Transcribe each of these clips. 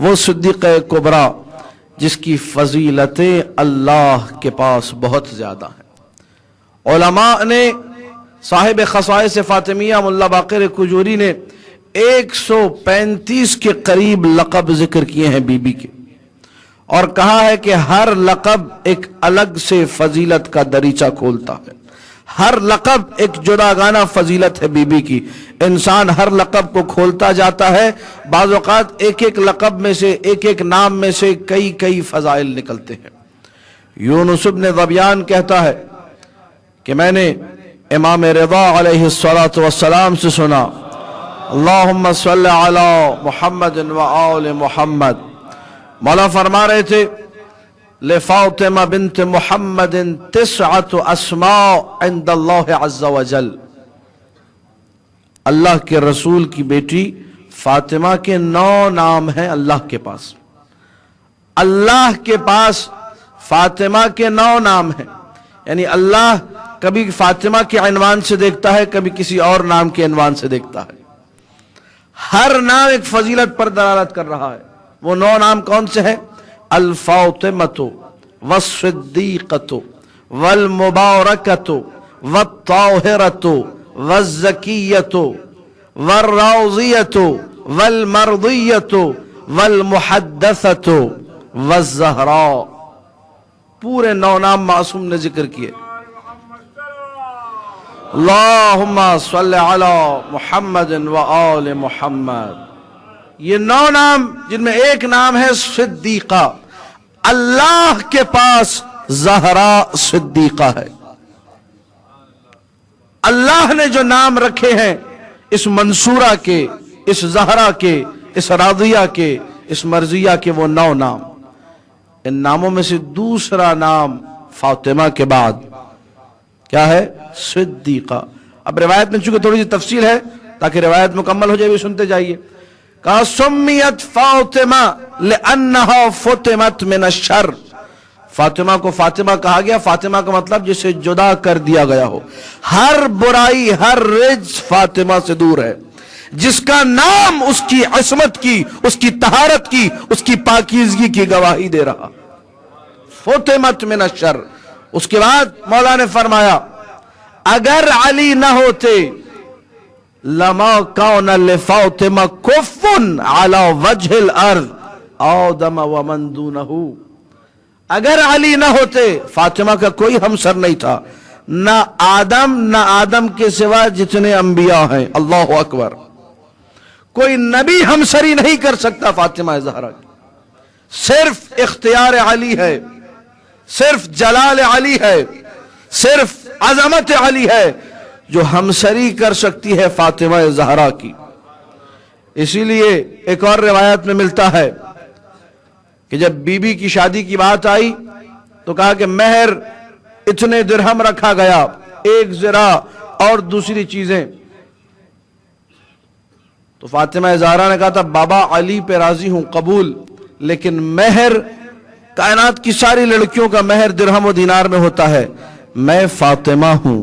وہ صدیق کبریٰ جس کی فضیلتیں اللہ کے پاس بہت زیادہ ہیں۔ علماء نے صاحب خصائص فاطمیہ ملا باقر کجوری نے 135 کے قریب لقب ذکر کیے ہیں بی بی کے، اور کہا ہے کہ ہر لقب ایک الگ سے فضیلت کا دریچہ کھولتا ہے، ہر لقب ایک جداگانہ فضیلت ہے بی بی کی۔ انسان ہر لقب کو کھولتا جاتا ہے، بعض اوقات ایک ایک لقب میں سے، ایک ایک نام میں سے کئی فضائل نکلتے ہیں۔ یونس بن ظبیان کہتا ہے کہ میں نے امام رضا علیہ السلام سے سنا، اللہم صلی علی محمد و آل محمد۔ مولا فرما رہے تھے لفاطمہ بنت محمد 9 اسماء عند اللہ عز وجل، اللہ کے رسول کی بیٹی فاطمہ کے 9 نام ہیں اللہ کے پاس۔ اللہ کے پاس فاطمہ کے 9 نام ہیں، یعنی اللہ کبھی فاطمہ کے عنوان سے دیکھتا ہے، کبھی کسی اور نام کے عنوان سے دیکھتا ہے۔ ہر نام ایک فضیلت پر دلالت کر رہا ہے۔ وہ 9 نام کون سے ہیں؟ الفاطمۃ والصدیقۃ والمبارکۃ والطاہرۃ والزکیۃ والراضیۃ والمرضیۃ والمحدثۃ والزہراء، پورے 9 نام معصوم نے ذکر کیے۔ اللہم صلی علی محمد و آل محمد۔ یہ 9 نام جن میں ایک نام ہے صدیقہ، اللہ کے پاس زہرا صدیقہ ہے۔ اللہ نے جو نام رکھے ہیں اس منصورہ کے، اس زہرا کے، اس راضیہ کے، اس مرضیہ کے، وہ 9 نام۔ ان ناموں میں سے دوسرا نام فاطمہ کے بعد کیا ہے؟ صدیقہ۔ اب روایت میں چونکہ تھوڑی سی تفصیل ہے تاکہ روایت مکمل ہو جائے، بھی سنتے جائیے۔ کہا سمیت فاطمہ لأنہا فطمت من الشر، فاطمہ کو فاطمہ کہا گیا، فاطمہ کا مطلب جسے جدا کر دیا گیا ہو، ہر برائی، ہر رجس فاطمہ سے دور ہے، جس کا نام اس کی عصمت کی، اس کی طہارت کی، اس کی پاکیزگی کی گواہی دے رہا۔ فطمت من الشر۔ اس کے بعد مولا نے فرمایا اگر علی نہ ہوتے لما کون لفاطمہ کف علی وجہ الارض آدم ومن دونہ، اگر علی نہ ہوتے فاطمہ کا کوئی ہمسر نہیں تھا، نہ آدم کے سوا جتنے انبیاء ہیں، اللہ اکبر، کوئی نبی ہمسری نہیں کر سکتا فاطمہ زہرا کی۔ صرف اختیار علی ہے، صرف جلال علی ہے، صرف عظمت علی ہے جو ہمسری کر سکتی ہے فاطمہ زہرا کی۔ اسی لیے ایک اور روایت میں ملتا ہے کہ جب بی بی کی شادی کی بات آئی تو کہا کہ مہر اتنے درہم رکھا گیا، 1 زرہ اور دوسری چیزیں۔ تو فاطمہ زہرا نے کہا تھا بابا علی پہ راضی ہوں، قبول، لیکن مہر کائنات کی ساری لڑکیوں کا مہر درہم و دینار میں ہوتا ہے، میں فاطمہ ہوں،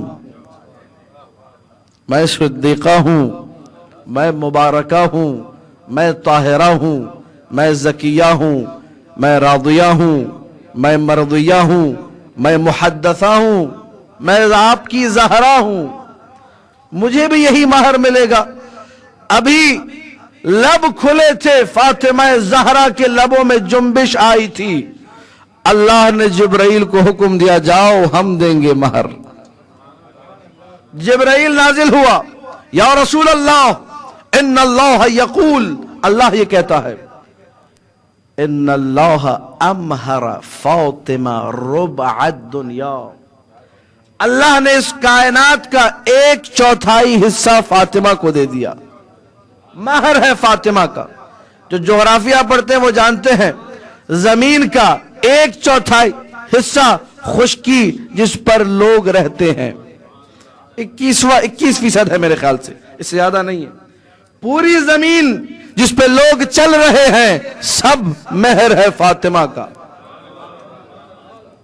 میں صدیقہ ہوں، میں مبارکہ ہوں، میں طاہرہ ہوں، میں زکیہ ہوں، میں راضیہ ہوں، میں مرضیہ ہوں، میں محدثہ ہوں، میں آپ کی زہرا ہوں، مجھے بھی یہی مہر ملے گا۔ ابھی لب کھلے تھے، فاطمہ زہرا کے لبوں میں جنبش آئی تھی، اللہ نے جبرائیل کو حکم دیا جاؤ ہم دیں گے مہر۔ جبرائیل نازل ہوا، یا رسول اللہ ان اللہ یقول، اللہ یہ کہتا ہے ان اللہ امہر فاطمہ ربع الدنیا، اللہ نے اس کائنات کا 1/4 حصہ فاطمہ کو دے دیا، مہر ہے فاطمہ کا۔ جو جغرافیہ پڑھتے ہیں وہ جانتے ہیں زمین کا 1/4 حصہ خشکی جس پر لوگ رہتے ہیں، 21% ہے میرے خیال سے، اس سے زیادہ نہیں ہے۔ پوری زمین جس پہ لوگ چل رہے ہیں سب مہر ہے فاطمہ کا۔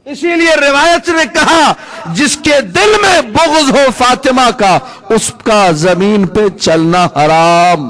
اسی لیے روایت نے کہا جس کے دل میں بغض ہو فاطمہ کا، اس کا زمین پہ چلنا حرام۔